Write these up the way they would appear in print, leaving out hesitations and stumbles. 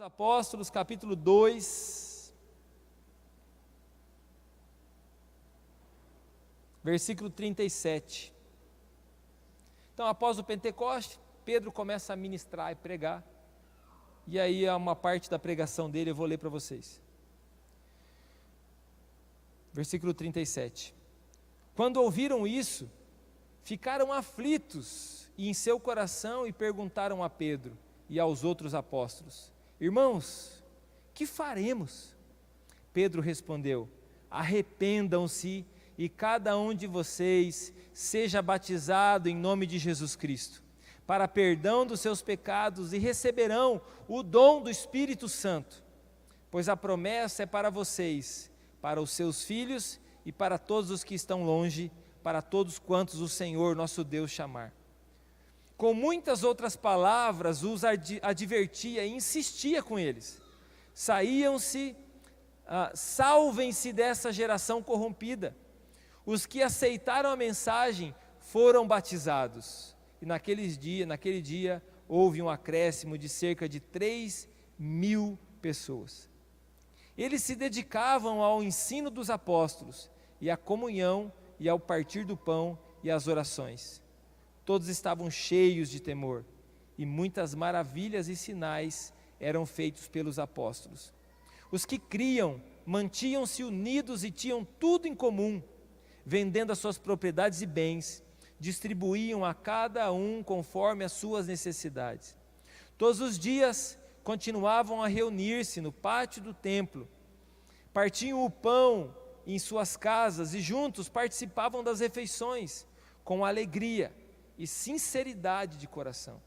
dos Apóstolos, capítulo 2, versículo 37. Então, após o Pentecoste, Pedro começa a ministrar e pregar, e aí há uma parte da pregação dele, eu vou ler para vocês. Versículo 37. Quando ouviram isso, ficaram aflitos em seu coração e perguntaram a Pedro e aos outros apóstolos: irmãos, que faremos? Pedro respondeu: arrependam-se e cada um de vocês seja batizado em nome de Jesus Cristo, para perdão dos seus pecados, e receberão o dom do Espírito Santo, pois a promessa é para vocês, para os seus filhos e para todos os que estão longe, para todos quantos o Senhor nosso Deus chamar. Com muitas outras palavras os advertia e insistia com eles: salvem-se dessa geração corrompida. Os que aceitaram a mensagem foram batizados, e naquele dia houve um acréscimo de cerca de 3.000 pessoas. Eles se dedicavam ao ensino dos apóstolos, e à comunhão, e ao partir do pão, e às orações. Todos estavam cheios de temor, e muitas maravilhas e sinais eram feitos pelos apóstolos. Os que criam mantinham-se unidos e tinham tudo em comum, vendendo as suas propriedades e bens, distribuíam a cada um conforme as suas necessidades. Todos os dias continuavam a reunir-se no pátio do templo, partiam o pão em suas casas e juntos participavam das refeições com alegria e sinceridade de coração,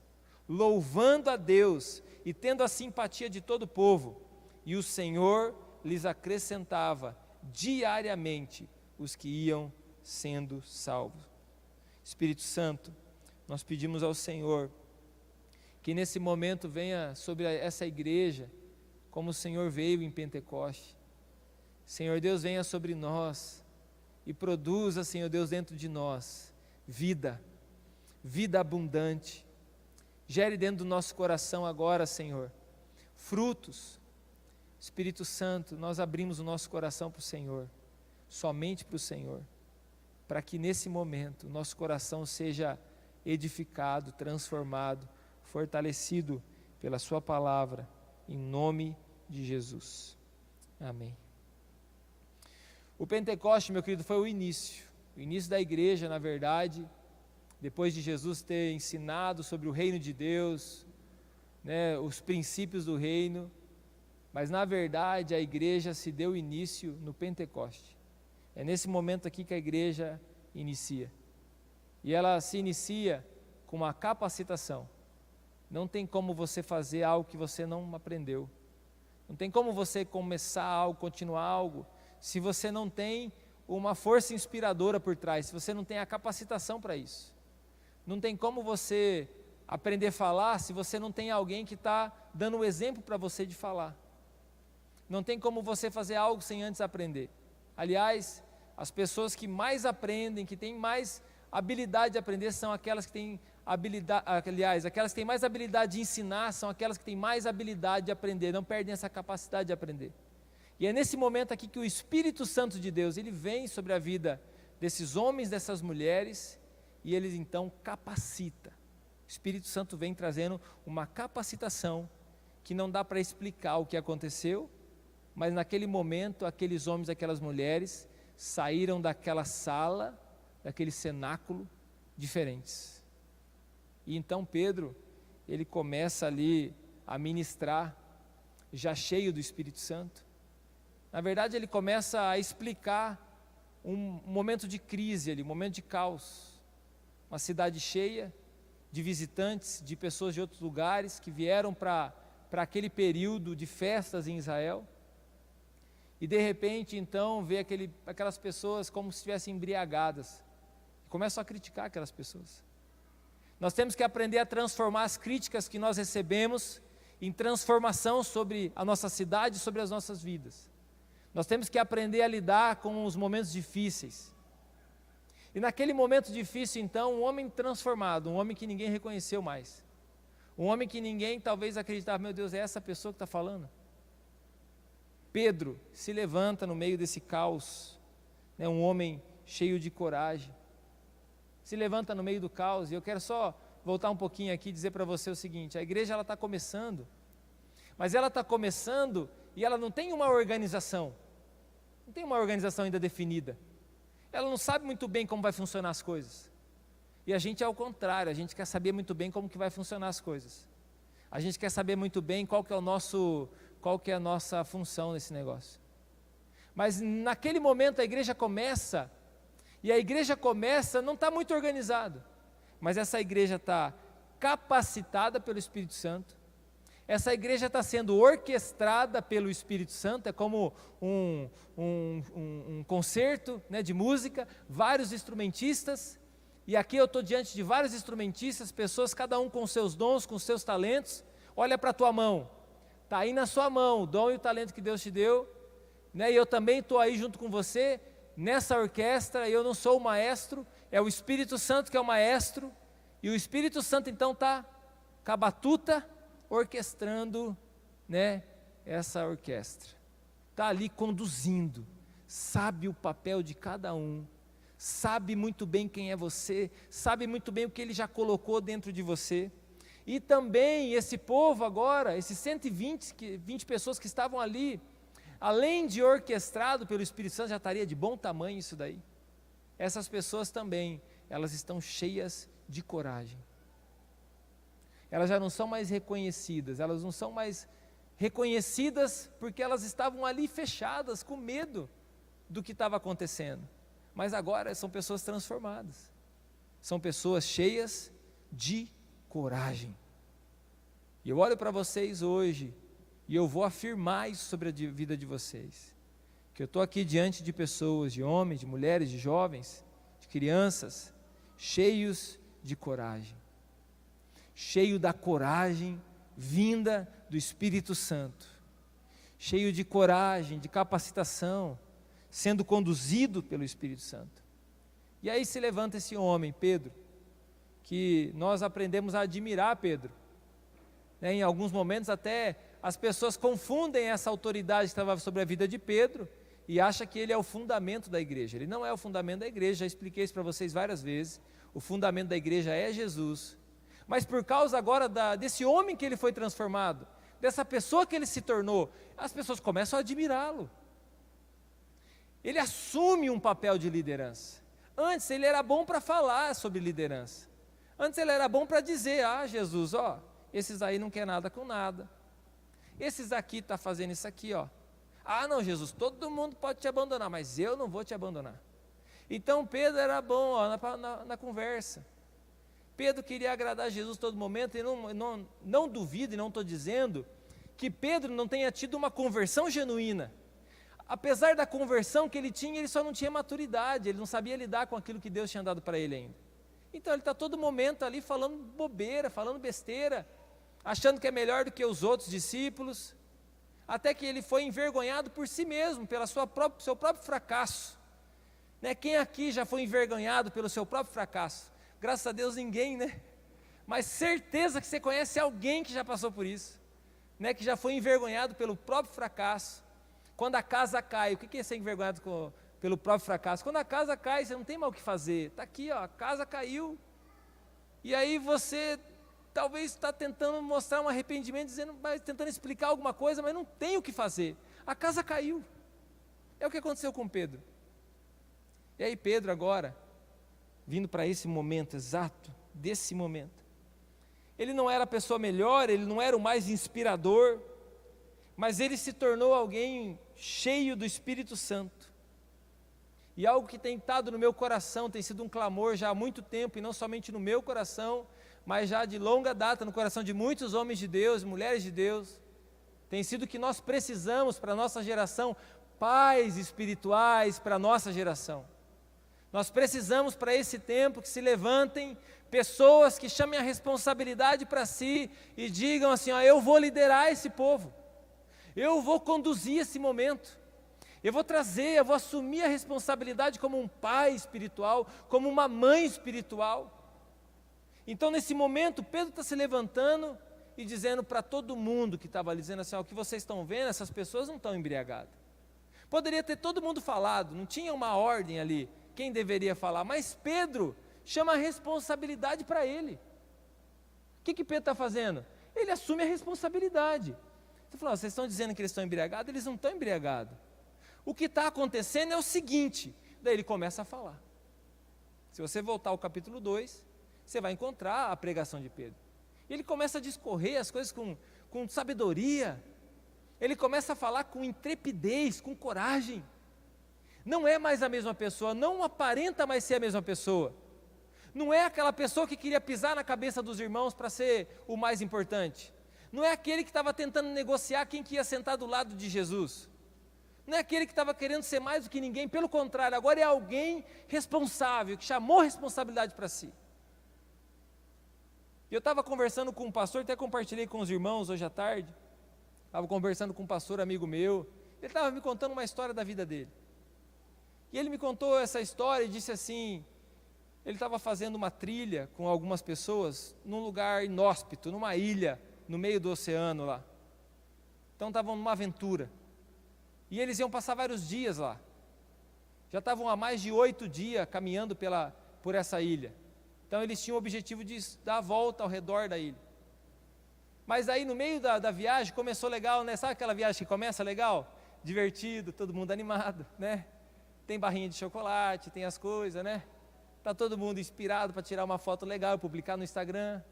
louvando a Deus e tendo a simpatia de todo o povo, e o Senhor lhes acrescentava diariamente os que iam sendo salvos. Espírito Santo, nós pedimos ao Senhor que nesse momento venha sobre essa igreja, como o Senhor veio em Pentecoste. Senhor Deus, venha sobre nós e produza, Senhor Deus, dentro de nós vida abundante. Gere dentro do nosso coração agora, Senhor, frutos. Espírito Santo, nós abrimos o nosso coração para o Senhor, somente para o Senhor, para que nesse momento nosso coração seja edificado, transformado, fortalecido pela sua palavra, em nome de Jesus. Amém. O Pentecoste, meu querido, foi o início da igreja, na verdade, depois de Jesus ter ensinado sobre o reino de Deus, os princípios do reino, mas na verdade a igreja se deu início no Pentecoste. É nesse momento aqui que a igreja inicia, e ela se inicia com uma capacitação. Não tem como você fazer algo que você não aprendeu, não tem como você começar algo, continuar algo, se você não tem uma força inspiradora por trás, se você não tem a capacitação para isso. Não tem como você aprender a falar se você não tem alguém que está dando o exemplo para você de falar. Não tem como você fazer algo sem antes aprender. Aliás, as pessoas que mais aprendem, que têm mais habilidade de aprender, são aquelas que têm aquelas que têm mais habilidade de ensinar, são aquelas que têm mais habilidade de aprender, não perdem essa capacidade de aprender. E é nesse momento aqui que o Espírito Santo de Deus, ele vem sobre a vida desses homens, dessas mulheres, e ele então capacita. O Espírito Santo vem trazendo uma capacitação que não dá para explicar o que aconteceu, mas naquele momento, aqueles homens, aquelas mulheres, saíram daquela sala, daquele cenáculo, diferentes. E então Pedro, ele começa ali a ministrar, já cheio do Espírito Santo. Na verdade, ele começa a explicar um momento de crise ali, um momento de caos. Uma cidade cheia de visitantes, de pessoas de outros lugares que vieram para aquele período de festas em Israel. E de repente, então, vê aquelas pessoas como se estivessem embriagadas. Começam a criticar aquelas pessoas. Nós temos que aprender a transformar as críticas que nós recebemos em transformação sobre a nossa cidade, sobre as nossas vidas. Nós temos que aprender a lidar com os momentos difíceis. E naquele momento difícil, então, um homem transformado, um homem que ninguém reconheceu mais, Um homem que ninguém talvez acreditava, meu Deus, é essa pessoa que está falando? Pedro se levanta no meio desse caos, né, um homem cheio de coragem, se levanta no meio do caos. E eu quero só voltar um pouquinho aqui e dizer para você o seguinte: a igreja ela está começando, mas ela está começando e ela não tem uma organização, não tem uma organização ainda definida, ela não sabe muito bem como vai funcionar as coisas. E a gente é ao contrário, a gente quer saber muito bem como que vai funcionar as coisas, a gente quer saber muito bem qual que é a nossa função nesse negócio. Mas naquele momento a igreja começa, e a igreja começa, não está muito organizado, mas essa igreja está capacitada pelo Espírito Santo, essa igreja está sendo orquestrada pelo Espírito Santo, é como um concerto, né, de música, vários instrumentistas, e aqui eu estou diante de vários instrumentistas, pessoas, cada um com seus dons, com seus talentos. Olha para a tua mão, está aí na sua mão o dom e o talento que Deus te deu, né? E eu também estou aí junto com você, nessa orquestra. Eu não sou o maestro, é o Espírito Santo que é o maestro, e o Espírito Santo então está com a batuta orquestrando, né, essa orquestra, está ali conduzindo, sabe o papel de cada um, sabe muito bem quem é você, sabe muito bem o que Ele já colocou dentro de você. E também esse povo agora, esses 120 pessoas que estavam ali, além de orquestrado pelo Espírito Santo, já estaria de bom tamanho isso daí. Essas pessoas também, elas estão cheias de coragem. Elas já não são mais reconhecidas, elas não são mais reconhecidas porque elas estavam ali fechadas, com medo do que estava acontecendo. Mas agora são pessoas transformadas, são pessoas cheias de coragem. E eu olho para vocês hoje, e eu vou afirmar isso sobre a vida de vocês, que eu estou aqui diante de pessoas, de homens, de mulheres, de jovens, de crianças, cheios de coragem, cheio da coragem vinda do Espírito Santo, cheio de coragem, de capacitação, sendo conduzido pelo Espírito Santo. E aí se levanta esse homem, Pedro, que nós aprendemos a admirar Pedro, né? Em alguns momentos até as pessoas confundem essa autoridade que estava sobre a vida de Pedro e acham que ele é o fundamento da igreja. Ele não é o fundamento da igreja, já expliquei isso para vocês várias vezes. O fundamento da igreja é Jesus, mas por causa agora desse homem que ele foi transformado, dessa pessoa que ele se tornou, as pessoas começam a admirá-lo. Ele assume um papel de liderança. Antes ele era bom para falar sobre liderança, antes ele era bom para dizer: ah, Jesus, ó, esses aí não quer nada com nada, esses aqui estão fazendo isso aqui, ó. Ah não, Jesus, todo mundo pode te abandonar, mas eu não vou te abandonar. Então Pedro era bom, ó, na conversa. Pedro queria agradar a Jesus todo momento, e não duvido, e não estou dizendo que Pedro não tenha tido uma conversão genuína. Apesar da conversão que ele tinha, ele só não tinha maturidade, ele não sabia lidar com aquilo que Deus tinha dado para ele ainda. Então ele está todo momento ali falando bobeira, falando besteira, achando que é melhor do que os outros discípulos, até que ele foi envergonhado por si mesmo, pelo seu próprio fracasso, né? Quem aqui já foi envergonhado pelo seu próprio fracasso? Graças a Deus ninguém, né? Mas certeza que você conhece alguém que já passou por isso, né? Que já foi envergonhado pelo próprio fracasso. Quando a casa cai, o que é ser envergonhado pelo próprio fracasso? Quando a casa cai, você não tem mais o que fazer, está aqui, ó, a casa caiu, e aí você talvez está tentando mostrar um arrependimento, tentando explicar alguma coisa, mas não tem o que fazer, a casa caiu. É o que aconteceu com Pedro. E aí Pedro agora, vindo para esse momento exato, desse momento, ele não era a pessoa melhor, ele não era o mais inspirador, mas ele se tornou alguém cheio do Espírito Santo. E algo que tem estado no meu coração, tem sido um clamor já há muito tempo, e não somente no meu coração, mas já de longa data no coração de muitos homens de Deus, mulheres de Deus, tem sido que nós precisamos para a nossa geração, pais espirituais para a nossa geração. Nós precisamos para esse tempo que se levantem pessoas que chamem a responsabilidade para si e digam assim: ó, eu vou liderar esse povo, eu vou conduzir esse momento, eu vou assumir a responsabilidade como um pai espiritual, como uma mãe espiritual. Então, nesse momento, Pedro está se levantando e dizendo para todo mundo que estava ali, dizendo assim, o que vocês estão vendo, essas pessoas não estão embriagadas. Poderia ter todo mundo falado, não tinha uma ordem ali, quem deveria falar, mas Pedro chama a responsabilidade para ele. O que Pedro está fazendo? Ele assume a responsabilidade. Você falou, vocês estão dizendo que eles estão embriagados? Eles não estão embriagados. O que está acontecendo é o seguinte, daí ele começa a falar. Se você voltar ao capítulo 2, você vai encontrar a pregação de Pedro. E ele começa a discorrer as coisas com sabedoria, ele começa a falar com intrepidez, com coragem. Não é mais a mesma pessoa, não aparenta mais ser a mesma pessoa. Não é aquela pessoa que queria pisar na cabeça dos irmãos para ser o mais importante. Não é aquele que estava tentando negociar quem que ia sentar do lado de Jesus. Não é aquele que estava querendo ser mais do que ninguém, pelo contrário, agora é alguém responsável, que chamou responsabilidade para si. E eu estava conversando com um pastor, até compartilhei com os irmãos hoje à tarde, estava conversando com um pastor amigo meu, ele estava me contando uma história da vida dele. E ele me contou essa história e disse assim, ele estava fazendo uma trilha com algumas pessoas num lugar inóspito, numa ilha, no meio do oceano lá. Então estavam numa aventura. E eles iam passar vários dias lá. Já estavam há mais de 8 dias caminhando por essa ilha. Então eles tinham o objetivo de dar a volta ao redor da ilha. Mas aí no meio da viagem começou legal, né? Sabe aquela viagem que começa legal? Divertido, todo mundo animado, né? Tem barrinha de chocolate, tem as coisas, né? Está todo mundo inspirado para tirar uma foto legal e publicar no Instagram,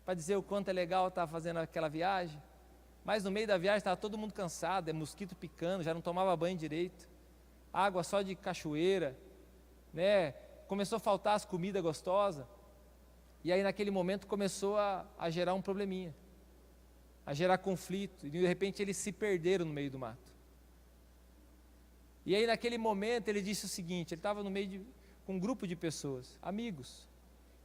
para dizer o quanto é legal estar fazendo aquela viagem. Mas no meio da viagem estava todo mundo cansado, é mosquito picando, já não tomava banho direito, água só de cachoeira, né? Começou a faltar as comidas gostosas, e aí naquele momento começou a gerar um probleminha, a gerar conflito, e de repente eles se perderam no meio do mato. E aí naquele momento ele disse o seguinte, ele estava no meio com um grupo de pessoas, amigos,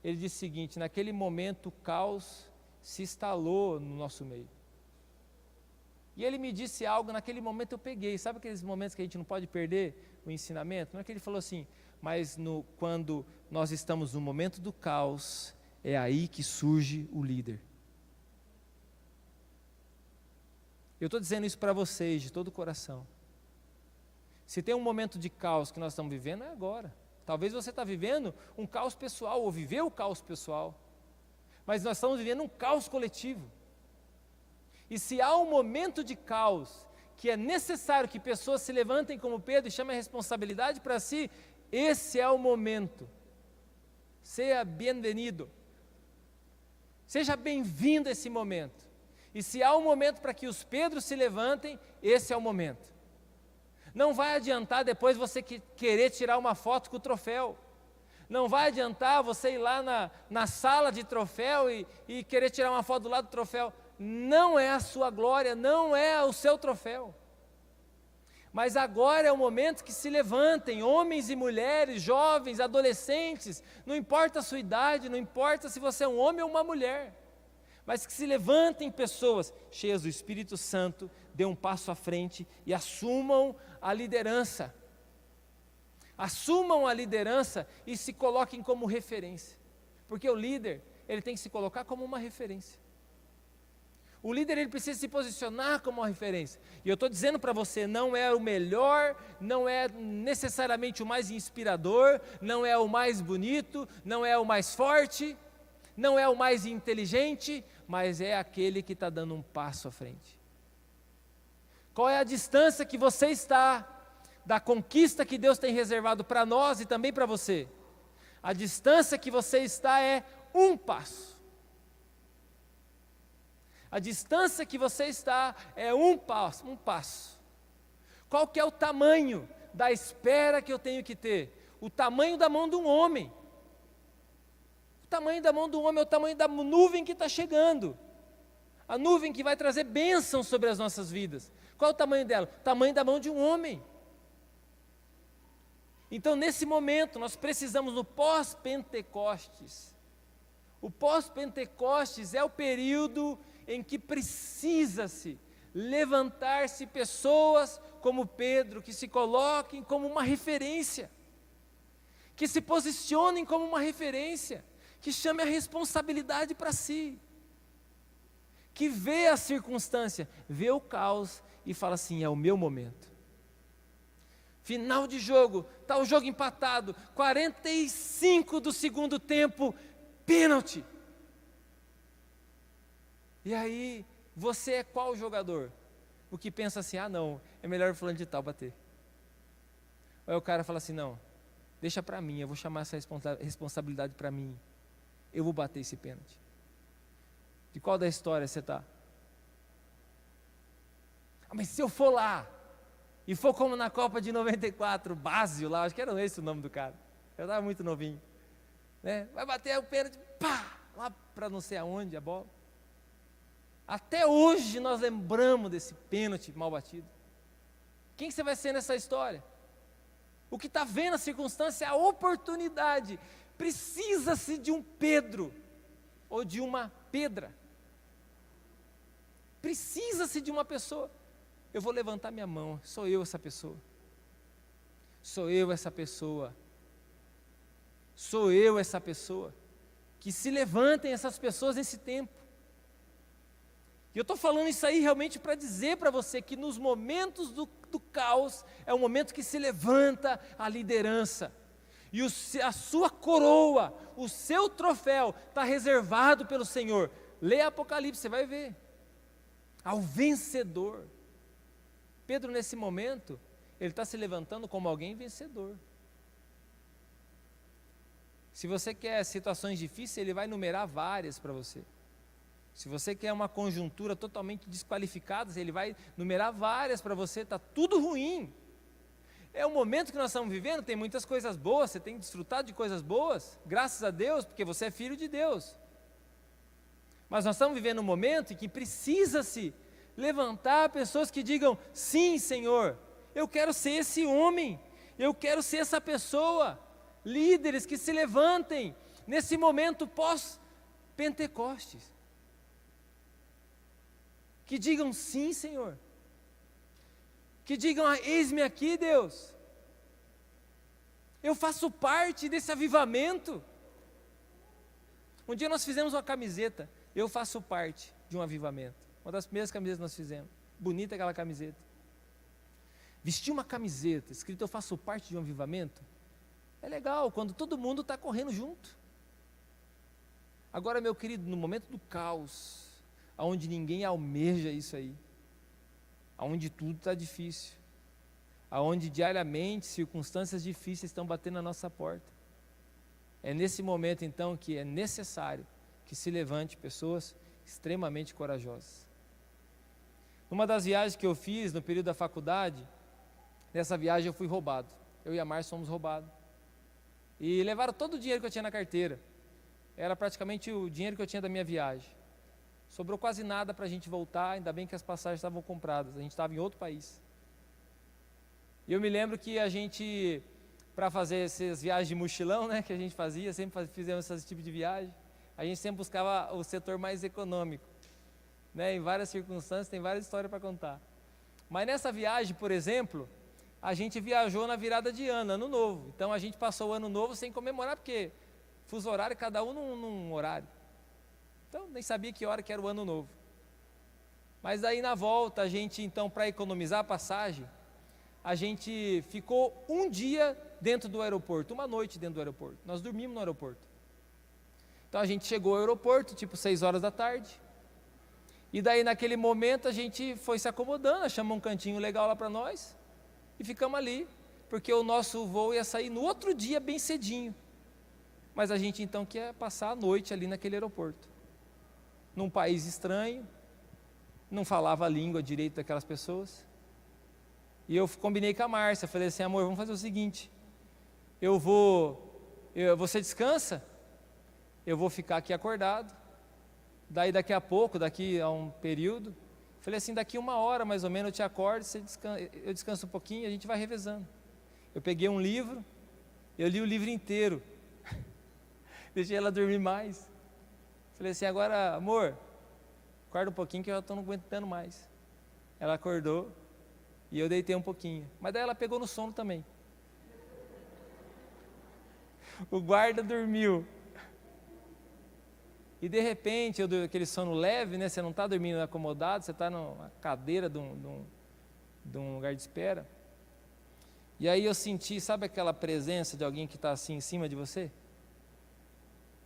ele disse o seguinte, naquele momento o caos se instalou no nosso meio. E ele me disse algo, naquele momento eu peguei, sabe aqueles momentos que a gente não pode perder o ensinamento? Não é que ele falou assim, mas quando nós estamos no momento do caos, é aí que surge o líder. Eu estou dizendo isso para vocês de todo o coração. Se tem um momento de caos que nós estamos vivendo, é agora. Talvez você está vivendo um caos pessoal, ou viveu o caos pessoal, mas nós estamos vivendo um caos coletivo. E se há um momento de caos, que é necessário que pessoas se levantem como Pedro e chamem a responsabilidade para si, esse é o momento. Seja bem-vindo. Seja bem-vindo a esse momento. E se há um momento para que os Pedros se levantem, esse é o momento. Não vai adiantar depois você querer tirar uma foto com o troféu. Não vai adiantar você ir lá na sala de troféu e querer tirar uma foto do lado do troféu. Não é a sua glória, não é o seu troféu. Mas agora é o momento que se levantem, homens e mulheres, jovens, adolescentes, não importa a sua idade, não importa se você é um homem ou uma mulher, mas que se levantem pessoas cheias do Espírito Santo, dê um passo à frente e assumam a liderança. Assumam a liderança e se coloquem como referência, porque o líder, ele tem que se colocar como uma referência. O líder, ele precisa se posicionar como uma referência. E eu estou dizendo para você, não é o melhor, não é necessariamente o mais inspirador, não é o mais bonito, não é o mais forte, não é o mais inteligente, mas é aquele que está dando um passo à frente. Qual é a distância que você está da conquista que Deus tem reservado para nós e também para você? A distância que você está é um passo. A distância que você está é um passo. Qual que é o tamanho da espera que eu tenho que ter? O tamanho da mão de um homem. O tamanho da mão do homem é o tamanho da nuvem que está chegando. A nuvem que vai trazer bênção sobre as nossas vidas. Qual é o tamanho dela? O tamanho da mão de um homem. Então, nesse momento, nós precisamos no pós-Pentecostes. O pós-Pentecostes é o período em que precisa-se levantar-se pessoas como Pedro, que se coloquem como uma referência, que se posicionem como uma referência, que chame a responsabilidade para si, que vê a circunstância, vê o caos e fala assim: é o meu momento. Final de jogo, está o jogo empatado, 45 do segundo tempo, pênalti. E aí, você é qual jogador? O que pensa assim: ah não, é melhor o fulano de tal bater. Ou aí o cara fala assim: não, deixa para mim, eu vou chamar essa responsabilidade para mim, eu vou bater esse pênalti. De qual da história você está? Ah, mas se eu for lá, e for como na Copa de 94, Básio lá, acho que era esse o nome do cara, eu estava muito novinho, né? Vai bater o pênalti, pá, lá para não sei aonde a bola. Até hoje nós lembramos desse pênalti mal batido. Quem que você vai ser nessa história? O que está vendo a circunstância é a oportunidade. Precisa-se de um Pedro ou de uma Pedra. Precisa-se de uma pessoa. Eu vou levantar minha mão, sou eu essa pessoa. Sou eu essa pessoa. Sou eu essa pessoa. Que se levantem essas pessoas nesse tempo. E eu estou falando isso aí realmente para dizer para você que nos momentos do caos, é o momento que se levanta a liderança. E a sua coroa, o seu troféu, está reservado pelo Senhor. Leia Apocalipse, você vai ver. Ao vencedor. Pedro, nesse momento, ele está se levantando como alguém vencedor. Se você quer situações difíceis, ele vai numerar várias para você. Se você quer uma conjuntura totalmente desqualificada, ele vai numerar várias para você, está tudo ruim. É o momento que nós estamos vivendo, tem muitas coisas boas, você tem desfrutado de coisas boas, graças a Deus, porque você é filho de Deus. Mas nós estamos vivendo um momento em que precisa-se levantar pessoas que digam: sim, Senhor, eu quero ser esse homem, eu quero ser essa pessoa. Líderes que se levantem nesse momento pós-Pentecostes. Que digam: sim, Senhor. Que digam: eis-me aqui, Deus. Eu faço parte desse avivamento. Um dia nós fizemos uma camiseta: eu faço parte de um avivamento. Uma das primeiras camisetas que nós fizemos. Bonita aquela camiseta. Vestir uma camiseta escrito: eu faço parte de um avivamento. É legal quando todo mundo está correndo junto. Agora, meu querido, no momento do caos, onde ninguém almeja isso aí, onde tudo está difícil, onde diariamente circunstâncias difíceis estão batendo na nossa porta, é nesse momento então que é necessário que se levante pessoas extremamente corajosas. Numa das viagens que eu fiz no período da faculdade, nessa viagem eu fui roubado, eu e a Márcia fomos roubados, e levaram todo o dinheiro que eu tinha na carteira, era praticamente o dinheiro que eu tinha da minha viagem. Sobrou quase nada para a gente voltar, ainda bem que as passagens estavam compradas, a gente estava em outro país. E eu me lembro que a gente, para fazer essas viagens de mochilão, né, que a gente fazia, sempre fizemos esse tipo de viagem, a gente sempre buscava o setor mais econômico, né, em várias circunstâncias, tem várias histórias para contar. Mas nessa viagem, por exemplo, a gente viajou na virada de ano, ano novo, então a gente passou o ano novo sem comemorar, porque fuso horário, cada um num horário. Então, nem sabia que hora que era o ano novo. Mas aí na volta, a gente então, para economizar a passagem, a gente ficou um dia dentro do aeroporto, uma noite dentro do aeroporto. Nós dormimos no aeroporto. Então a gente chegou ao aeroporto, tipo 6 horas da tarde. E daí naquele momento a gente foi se acomodando, achamos um cantinho legal lá para nós. E ficamos ali, porque o nosso voo ia sair no outro dia bem cedinho. Mas a gente então quer passar a noite ali naquele aeroporto. Num país estranho, não falava a língua direito daquelas pessoas. E eu combinei com a Márcia, falei assim: amor, vamos fazer o seguinte, você descansa, eu vou ficar aqui acordado, daí daqui a pouco, daqui a um período, falei assim, daqui 1 hora mais ou menos eu te acordo, eu descanso um pouquinho e a gente vai revezando. Eu peguei um livro, eu li o livro inteiro, deixei ela dormir mais. Falei assim: agora, amor, acorda um pouquinho que eu já estou não aguentando mais. Ela acordou e eu deitei um pouquinho, mas daí ela pegou no sono também. O guarda dormiu. E de repente, eu dou aquele sono leve, né? Você não está dormindo acomodado, você está numa cadeira de um lugar de espera. E aí eu senti, sabe aquela presença de alguém que está assim em cima de você?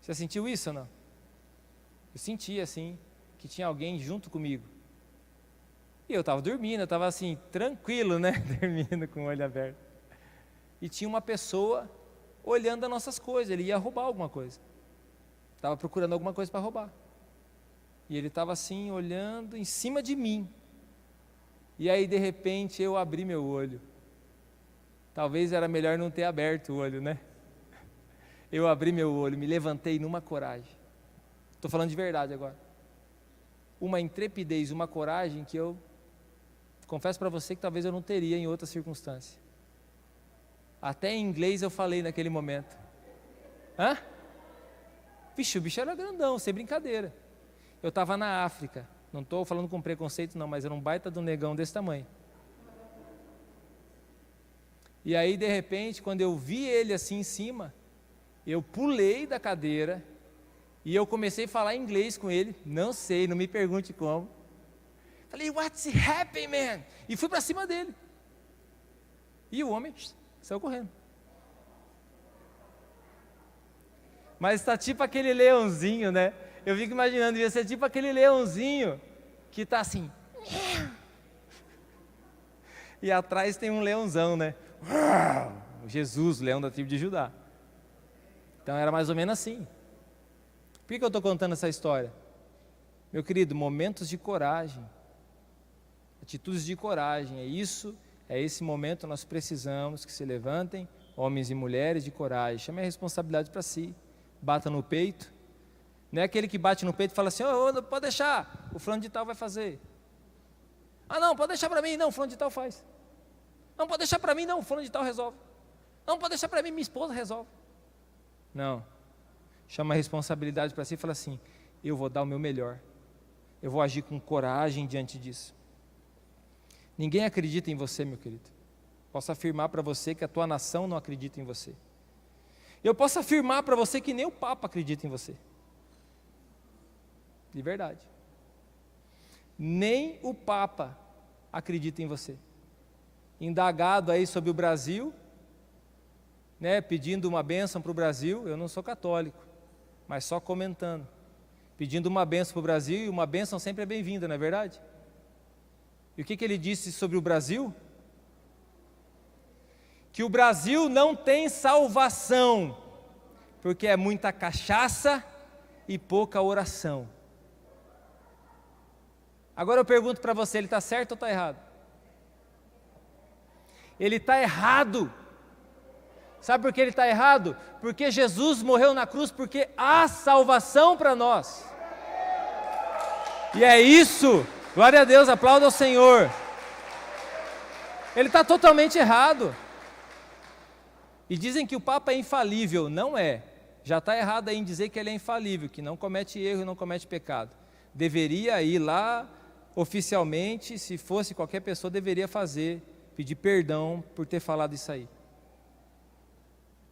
Você sentiu isso ou não? Eu senti assim, que tinha alguém junto comigo. E eu estava dormindo, eu estava assim, tranquilo, né? Dormindo com o olho aberto. E tinha uma pessoa olhando as nossas coisas, ele ia roubar alguma coisa. Estava procurando alguma coisa para roubar. E ele estava assim, olhando em cima de mim. E aí, de repente, eu abri meu olho. Talvez era melhor não ter aberto o olho, né? Eu abri meu olho, me levantei numa coragem. Estou falando de verdade agora. Uma intrepidez, uma coragem que eu confesso para você que talvez eu não teria em outra circunstância. Até em inglês eu falei naquele momento. Hã? Vixe, o bicho era grandão, sem brincadeira. Eu estava na África, não estou falando com preconceito não, mas era um baita de um negão desse tamanho. E aí, de repente, quando eu vi ele assim em cima, eu pulei da cadeira e eu comecei a falar inglês com ele, não sei, não me pergunte como. Falei, what's happening, man? E fui para cima dele. E o homem saiu correndo. Mas está tipo aquele leãozinho, né? Eu fico imaginando, devia ser tipo aquele leãozinho que está assim. E atrás tem um leãozão, né? Jesus, leão da tribo de Judá. Então era mais ou menos assim. Por que eu estou contando essa história? Meu querido, momentos de coragem, atitudes de coragem, é esse momento que nós precisamos que se levantem homens e mulheres de coragem. Chame a responsabilidade para si, bata no peito. Não é aquele que bate no peito e fala assim, oh, pode deixar, o fulano de tal vai fazer. Ah não, pode deixar para mim, não, o fulano de tal faz. Não, pode deixar para mim, não, o fulano de tal resolve. Não, pode deixar para mim, minha esposa resolve. Não, chama a responsabilidade para si e fala assim, eu vou dar o meu melhor. Eu vou agir com coragem diante disso. Ninguém acredita em você, meu querido. Posso afirmar para você que a tua nação não acredita em você. Eu posso afirmar para você que nem o Papa acredita em você. De verdade. Nem o Papa acredita em você. Indagado aí sobre o Brasil, né, pedindo uma bênção para o Brasil, eu não sou católico, mas só comentando. Pedindo uma bênção para o Brasil, e uma bênção sempre é bem-vinda, não é verdade? E o que ele disse sobre o Brasil? Que o Brasil não tem salvação, porque é muita cachaça e pouca oração. Agora eu pergunto para você, ele está certo ou está errado? Ele está errado. Sabe por que ele está errado? Porque Jesus morreu na cruz, porque há salvação para nós. E é isso, glória a Deus, aplauda ao Senhor. Ele está totalmente errado. E dizem que o Papa é infalível, não é. Já está errado aí em dizer que ele é infalível, que não comete erro e não comete pecado. Deveria ir lá, oficialmente, se fosse qualquer pessoa, deveria fazer, pedir perdão por ter falado isso aí.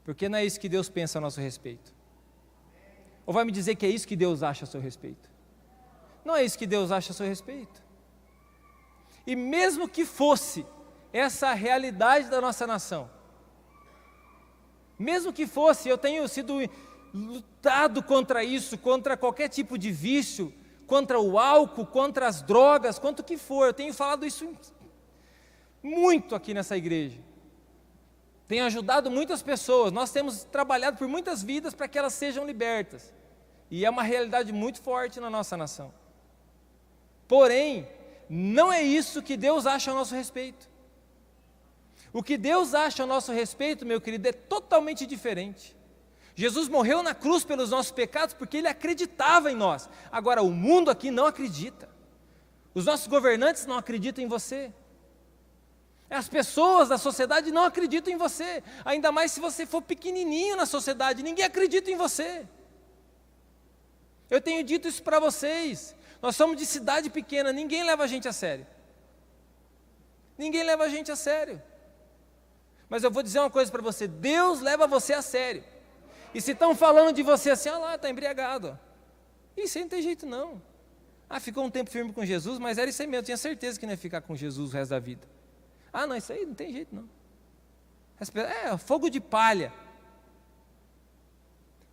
Porque não é isso que Deus pensa a nosso respeito. Ou vai me dizer que é isso que Deus acha a seu respeito? Não é isso que Deus acha a seu respeito. E mesmo que fosse essa a realidade da nossa nação, mesmo que fosse, eu tenho sido lutado contra isso, contra qualquer tipo de vício, contra o álcool, contra as drogas, quanto que for, eu tenho falado isso muito aqui nessa igreja. Tenho ajudado muitas pessoas, nós temos trabalhado por muitas vidas para que elas sejam libertas. E é uma realidade muito forte na nossa nação. Porém, não é isso que Deus acha a nosso respeito. O que Deus acha a nosso respeito, meu querido, é totalmente diferente. Jesus morreu na cruz pelos nossos pecados porque Ele acreditava em nós. Agora, o mundo aqui não acredita. Os nossos governantes não acreditam em você. As pessoas da sociedade não acreditam em você. Ainda mais se você for pequenininho na sociedade, ninguém acredita em você. Eu tenho dito isso para vocês. Nós somos de cidade pequena, ninguém leva a gente a sério. Ninguém leva a gente a sério. Mas eu vou dizer uma coisa para você, Deus leva você a sério. E se estão falando de você assim, olha lá, está embriagado. Isso aí não tem jeito não. Ficou um tempo firme com Jesus, mas era isso aí mesmo, eu tinha certeza que não ia ficar com Jesus o resto da vida. Não, isso aí não tem jeito não. Fogo de palha.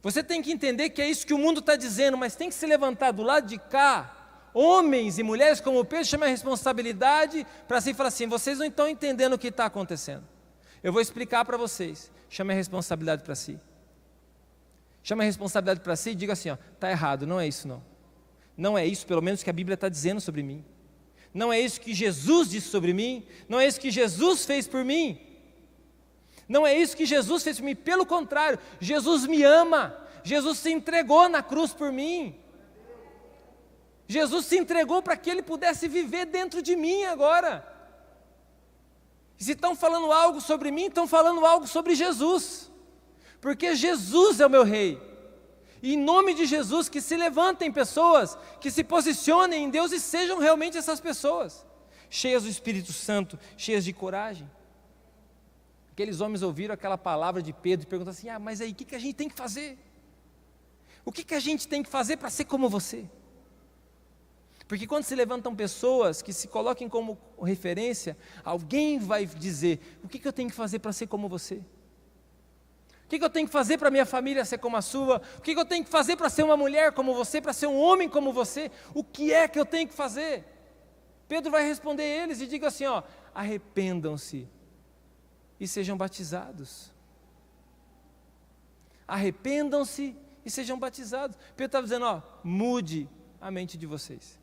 Você tem que entender que é isso que o mundo está dizendo, mas tem que se levantar do lado de cá, homens e mulheres como Pedro, chama a responsabilidade para si e falar assim, vocês não estão entendendo o que está acontecendo. Eu vou explicar para vocês, chame a responsabilidade para si. Chame a responsabilidade para si e diga assim, está errado, não é isso não. Não é isso, pelo menos, que a Bíblia está dizendo sobre mim. Não é isso que Jesus disse sobre mim, não é isso que Jesus fez por mim. Não é isso que Jesus fez por mim, pelo contrário, Jesus me ama, Jesus se entregou na cruz por mim. Jesus se entregou para que Ele pudesse viver dentro de mim agora. E se estão falando algo sobre mim, estão falando algo sobre Jesus, porque Jesus é o meu Rei. E em nome de Jesus, que se levantem pessoas, que se posicionem em Deus e sejam realmente essas pessoas, cheias do Espírito Santo, cheias de coragem. Aqueles homens ouviram aquela palavra de Pedro e perguntaram assim, mas aí o que a gente tem que fazer? O que a gente tem que fazer para ser como você? Porque quando se levantam pessoas que se coloquem como referência, alguém vai dizer, o que eu tenho que fazer para ser como você? O que eu tenho que fazer para minha família ser como a sua? O que eu tenho que fazer para ser uma mulher como você, para ser um homem como você? O que é que eu tenho que fazer? Pedro vai responder eles e diga assim, arrependam-se e sejam batizados. Arrependam-se e sejam batizados. Pedro está dizendo, mude a mente de vocês.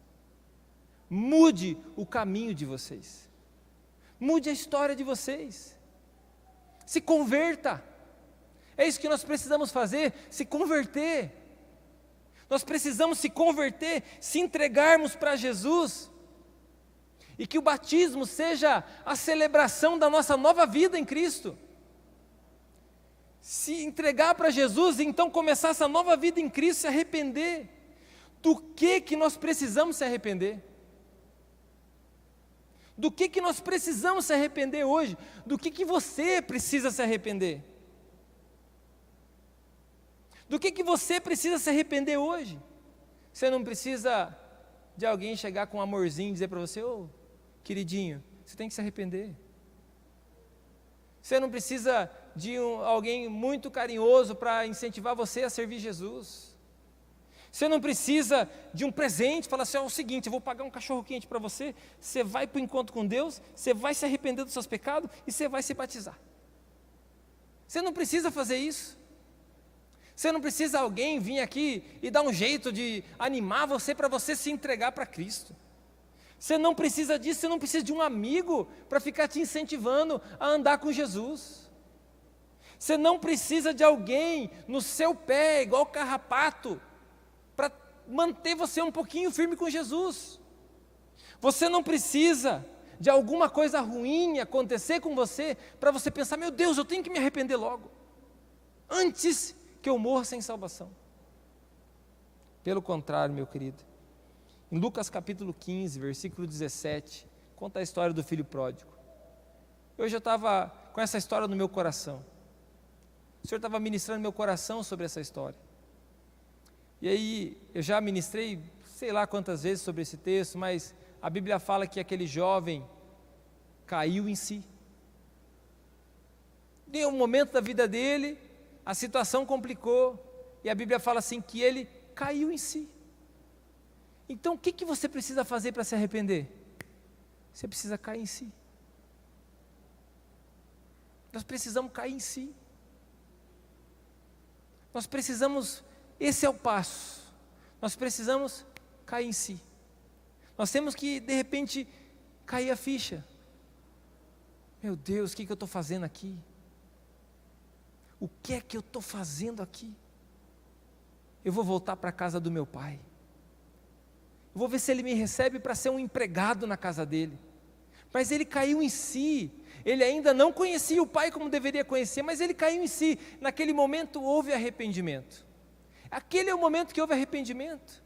Mude o caminho de vocês. Mude a história de vocês. Se converta. É isso que nós precisamos fazer, se converter. Nós precisamos se converter, se entregarmos para Jesus. E que o batismo seja a celebração da nossa nova vida em Cristo. Se entregar para Jesus e então começar essa nova vida em Cristo, se arrepender. Do que nós precisamos se arrepender? Do que nós precisamos se arrepender hoje? Do que você precisa se arrepender? Do que você precisa se arrepender hoje? Você não precisa de alguém chegar com um amorzinho e dizer para você, queridinho, você tem que se arrepender. Você não precisa de alguém muito carinhoso para incentivar você a servir Jesus. Você não precisa de um presente, falar assim, é o seguinte, eu vou pagar um cachorro quente para você, você vai para o encontro com Deus, você vai se arrepender dos seus pecados e você vai se batizar. Você não precisa fazer isso. Você não precisa alguém vir aqui e dar um jeito de animar você para você se entregar para Cristo. Você não precisa disso, você não precisa de um amigo para ficar te incentivando a andar com Jesus. Você não precisa de alguém no seu pé, igual carrapato, para manter você um pouquinho firme com Jesus. Você não precisa de alguma coisa ruim acontecer com você, para você pensar, meu Deus, eu tenho que me arrepender logo, antes que eu morra sem salvação. Pelo contrário, meu querido, em Lucas capítulo 15, versículo 17, conta a história do filho pródigo. Hoje eu estava com essa história no meu coração. O Senhor estava ministrando no meu coração sobre essa história. E aí, eu já ministrei, sei lá quantas vezes sobre esse texto, mas a Bíblia fala que aquele jovem caiu em si. Em um momento da vida dele, a situação complicou, e a Bíblia fala assim, que ele caiu em si. Então, o que você precisa fazer para se arrepender? Você precisa cair em si. Nós precisamos cair em si. Nós precisamos, esse é o passo, nós precisamos cair em si. Nós temos que, de repente, cair a ficha. Meu Deus, o que eu estou fazendo aqui? O que é que eu estou fazendo aqui? Eu vou voltar para a casa do meu pai. Eu vou ver se ele me recebe para ser um empregado na casa dele. Mas ele caiu em si. Ele ainda não conhecia o pai como deveria conhecer, mas ele caiu em si. Naquele momento houve arrependimento. Aquele é o momento que houve arrependimento.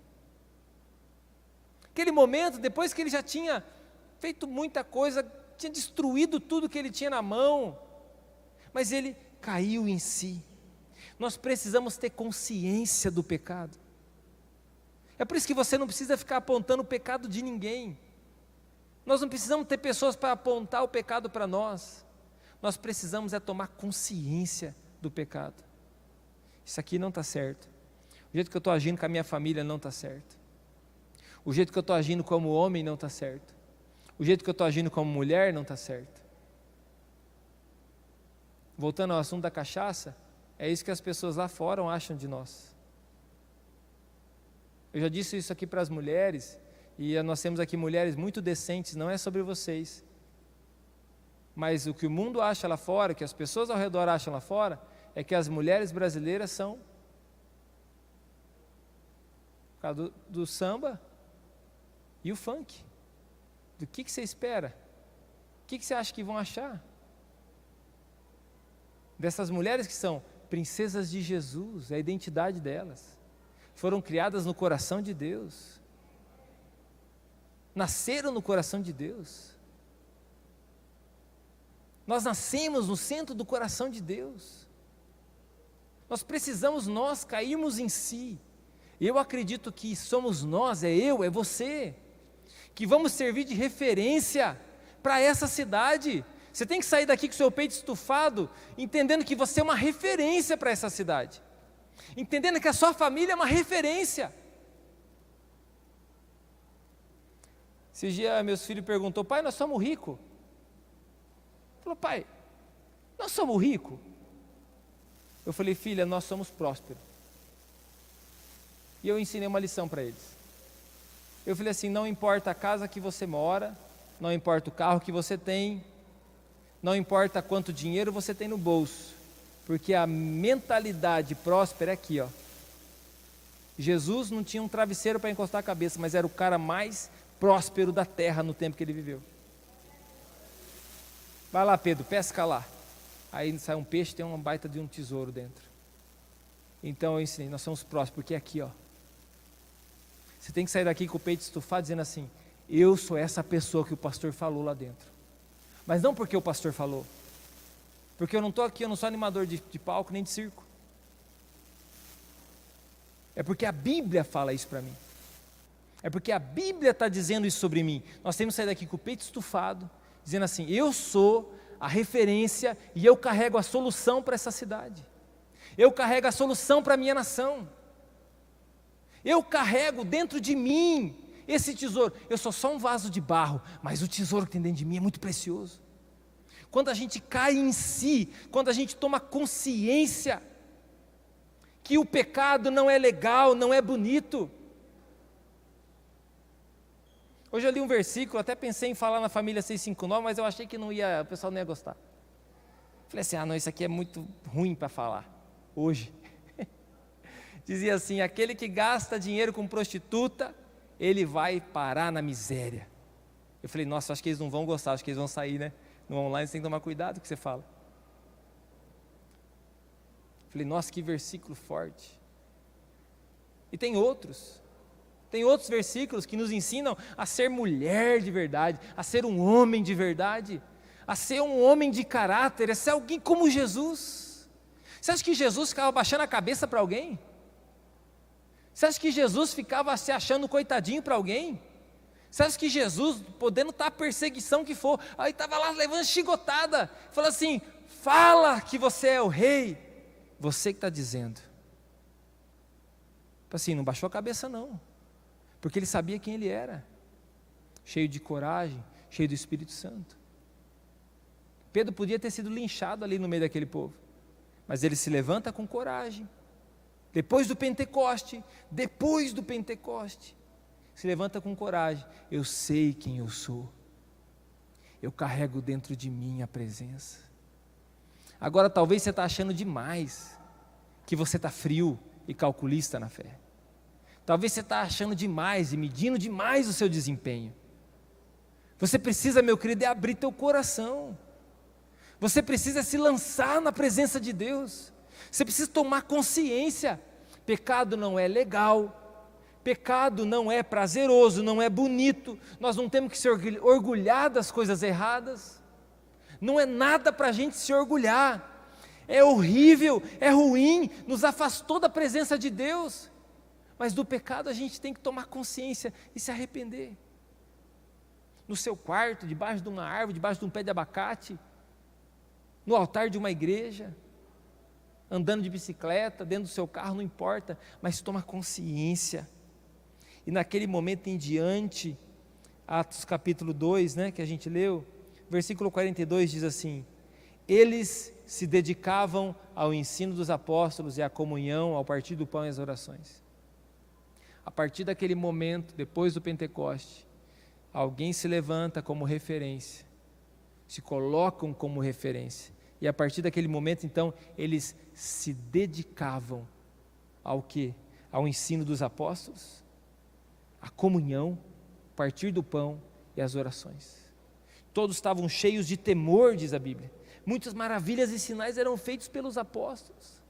Aquele momento, depois que ele já tinha feito muita coisa, tinha destruído tudo que ele tinha na mão, mas ele caiu em si. Nós precisamos ter consciência do pecado. É por isso que você não precisa ficar apontando o pecado de ninguém. Nós não precisamos ter pessoas para apontar o pecado para nós. Nós precisamos é tomar consciência do pecado. Isso aqui não está certo. O jeito que eu estou agindo com a minha família não está certo. O jeito que eu estou agindo como homem não está certo. O jeito que eu estou agindo como mulher não está certo. Voltando ao assunto da cachaça, é isso que as pessoas lá fora acham de nós. Eu já disse isso aqui para as mulheres, e nós temos aqui mulheres muito decentes, não é sobre vocês. Mas o que o mundo acha lá fora, o que as pessoas ao redor acham lá fora, é que as mulheres brasileiras são por causa do samba e o funk. Do que você espera? O que você acha que vão achar? Dessas mulheres que são princesas de Jesus, é a identidade delas. Foram criadas no coração de Deus. Nasceram no coração de Deus. Nós nascemos no centro do coração de Deus. Nós precisamos cairmos em si. Eu acredito que somos nós, é eu, é você, que vamos servir de referência para essa cidade. Você tem que sair daqui com o seu peito estufado, entendendo que você é uma referência para essa cidade. Entendendo que a sua família é uma referência. Esses dias meus filhos perguntou: pai, nós somos ricos? Falou: pai, nós somos ricos? Eu falei: filha, nós somos prósperos. E eu ensinei uma lição para eles. Eu falei assim: não importa a casa que você mora, não importa o carro que você tem, não importa quanto dinheiro você tem no bolso, porque a mentalidade próspera é aqui, ó. Jesus não tinha um travesseiro para encostar a cabeça, mas era o cara mais próspero da terra no tempo que ele viveu. Vai lá, Pedro, pesca lá. Aí sai um peixe, tem uma baita de um tesouro dentro. Então eu ensinei: nós somos prósperos, porque é aqui, ó. Você tem que sair daqui com o peito estufado, dizendo assim: eu sou essa pessoa que o pastor falou lá dentro. Mas não porque o pastor falou, porque eu não estou aqui, eu não sou animador de palco nem de circo. É porque a Bíblia fala isso para mim. É porque a Bíblia está dizendo isso sobre mim. Nós temos que sair daqui com o peito estufado, dizendo assim: eu sou a referência e eu carrego a solução para essa cidade. Eu carrego a solução para a minha nação. Eu carrego dentro de mim esse tesouro. Eu sou só um vaso de barro, mas o tesouro que tem dentro de mim é muito precioso. Quando a gente cai em si, quando a gente toma consciência que o pecado não é legal, não é bonito. Hoje eu li um versículo, até pensei em falar na família 659, mas eu achei que o pessoal não ia gostar. Falei assim: não, isso aqui é muito ruim para falar hoje. Dizia assim: aquele que gasta dinheiro com prostituta, ele vai parar na miséria. Eu falei: nossa, acho que eles não vão gostar, acho que eles vão sair, né? No online você tem que tomar cuidado com o que você fala. Eu falei: nossa, que versículo forte. E tem outros versículos que nos ensinam a ser mulher de verdade, a ser um homem de verdade, a ser um homem de caráter, a ser alguém como Jesus. Você acha que Jesus ficava baixando a cabeça para alguém? Você acha que Jesus ficava se achando coitadinho para alguém? Você acha que Jesus, podendo estar a perseguição que for, aí estava lá levando chicotada, falou assim: fala que você é o rei, você que está dizendo. Assim, não baixou a cabeça não, porque ele sabia quem ele era, cheio de coragem, cheio do Espírito Santo. Pedro podia ter sido linchado ali no meio daquele povo, mas ele se levanta com coragem. Depois do Pentecoste, se levanta com coragem: eu sei quem eu sou, eu carrego dentro de mim a presença. Agora talvez você está achando demais que você está frio e calculista na fé. Talvez você está achando demais e medindo demais o seu desempenho. Você precisa, meu querido, é abrir teu coração. Você precisa se lançar na presença de Deus. Você precisa tomar consciência. Pecado não é legal, pecado não é prazeroso, não é bonito. Nós não temos que se orgulhar das coisas erradas. Não é nada para a gente se orgulhar. É horrível, é ruim, nos afastou da presença de Deus. Mas do pecado a gente tem que tomar consciência e se arrepender. No seu quarto, debaixo de uma árvore, debaixo de um pé de abacate, no altar de uma igreja, andando de bicicleta, dentro do seu carro, não importa, mas toma consciência. E naquele momento em diante, Atos capítulo 2, que a gente leu, versículo 42 diz assim: eles se dedicavam ao ensino dos apóstolos e à comunhão, ao partir do pão e às orações. A partir daquele momento, depois do Pentecoste, alguém se levanta como referência, se colocam como referência, e a partir daquele momento, então, eles se dedicavam ao quê? Ao ensino dos apóstolos, à comunhão, partir do pão e às orações. Todos estavam cheios de temor, diz a Bíblia. Muitas maravilhas e sinais eram feitos pelos apóstolos.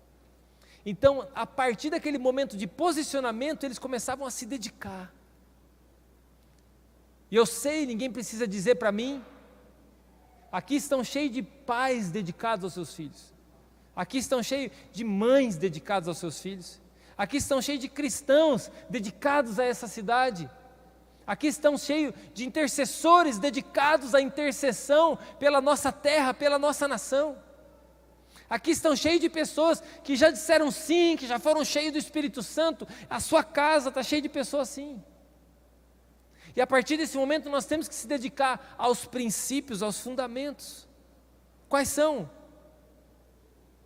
Então, a partir daquele momento de posicionamento, eles começavam a se dedicar. E eu sei, ninguém precisa dizer para mim, aqui estão cheios de pais dedicados aos seus filhos. Aqui estão cheios de mães dedicadas aos seus filhos. Aqui estão cheios de cristãos dedicados a essa cidade. Aqui estão cheios de intercessores dedicados à intercessão pela nossa terra, pela nossa nação. Aqui estão cheios de pessoas que já disseram sim, que já foram cheios do Espírito Santo. A sua casa está cheia de pessoas assim. E a partir desse momento nós temos que se dedicar aos princípios, aos fundamentos. Quais são?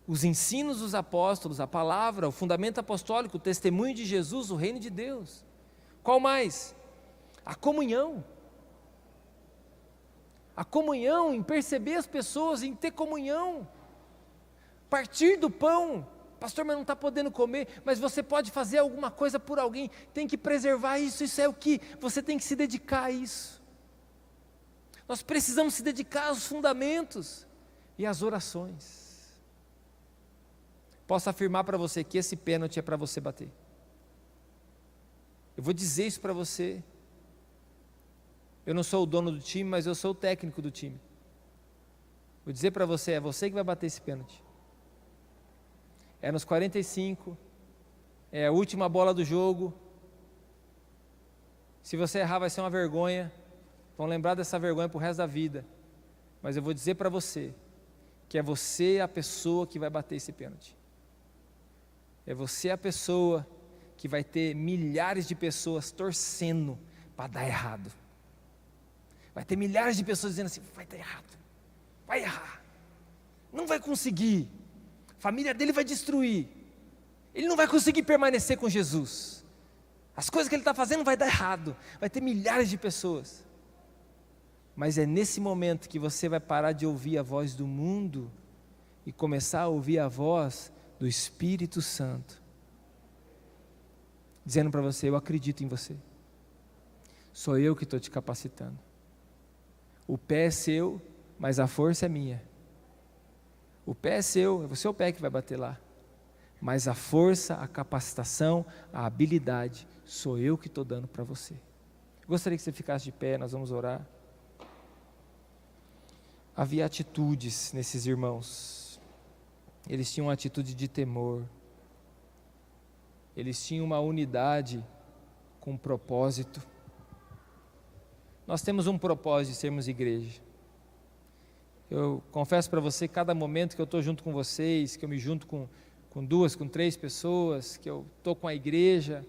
Os ensinos dos apóstolos, a palavra, o fundamento apostólico, o testemunho de Jesus, o reino de Deus. Qual mais? A comunhão. A comunhão, em perceber as pessoas, em ter comunhão. Partir do pão. Pastor, mas não está podendo comer, mas você pode fazer alguma coisa por alguém, tem que preservar isso, isso é o que você tem que se dedicar a isso. Nós precisamos se dedicar aos fundamentos e às orações. Posso afirmar para você que esse pênalti é para você bater. Eu vou dizer isso para você. Eu não sou o dono do time, mas eu sou o técnico do time. Vou dizer para você, é você que vai bater esse pênalti. É nos 45, é a última bola do jogo. Se você errar vai ser uma vergonha, vão lembrar dessa vergonha para o resto da vida. Mas eu vou dizer para você, que é você a pessoa que vai bater esse pênalti. É você a pessoa que vai ter milhares de pessoas torcendo para dar errado. Vai ter milhares de pessoas dizendo assim, vai dar errado, vai errar, não vai conseguir. A família dele vai destruir, ele não vai conseguir permanecer com Jesus, as coisas que ele está fazendo vai dar errado, vai ter milhares de pessoas, mas é nesse momento que você vai parar de ouvir a voz do mundo e começar a ouvir a voz do Espírito Santo, dizendo para você, eu acredito em você, sou eu que estou te capacitando, o pé é seu, mas a força é minha. O pé é seu, é o seu pé que vai bater lá. Mas a força, a capacitação, a habilidade, sou eu que estou dando para você. Eu gostaria que você ficasse de pé, nós vamos orar. Havia atitudes nesses irmãos. Eles tinham uma atitude de temor. Eles tinham uma unidade com um propósito. Nós temos um propósito de sermos igreja. Eu confesso para você, cada momento que eu estou junto com vocês, que eu me junto com 2, com 3 pessoas, que eu estou com a igreja,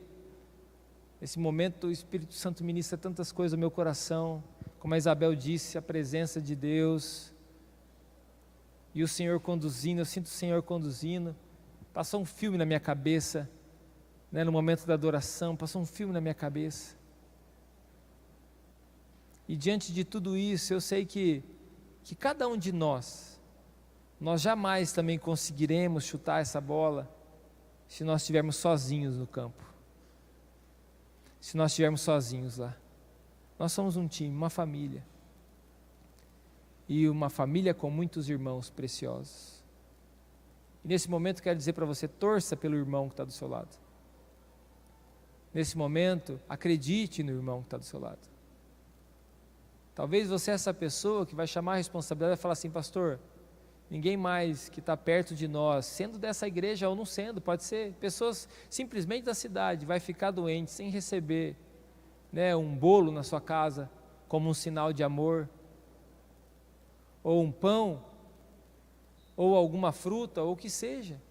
nesse momento o Espírito Santo ministra tantas coisas no meu coração, como a Isabel disse, a presença de Deus, e o Senhor conduzindo, eu sinto o Senhor conduzindo, passou um filme na minha cabeça, no momento da adoração, passou um filme na minha cabeça, e diante de tudo isso, eu sei que cada um de nós jamais também conseguiremos chutar essa bola se nós estivermos sozinhos no campo, se nós estivermos sozinhos lá. Nós somos um time, uma família, e uma família com muitos irmãos preciosos. E nesse momento quero dizer para você, torça pelo irmão que está do seu lado. Nesse momento, acredite no irmão que está do seu lado. Talvez você é essa pessoa que vai chamar a responsabilidade e vai falar assim, pastor, ninguém mais que está perto de nós, sendo dessa igreja ou não sendo, pode ser pessoas simplesmente da cidade, vai ficar doente sem receber, né, um bolo na sua casa como um sinal de amor, ou um pão, ou alguma fruta, ou o que seja.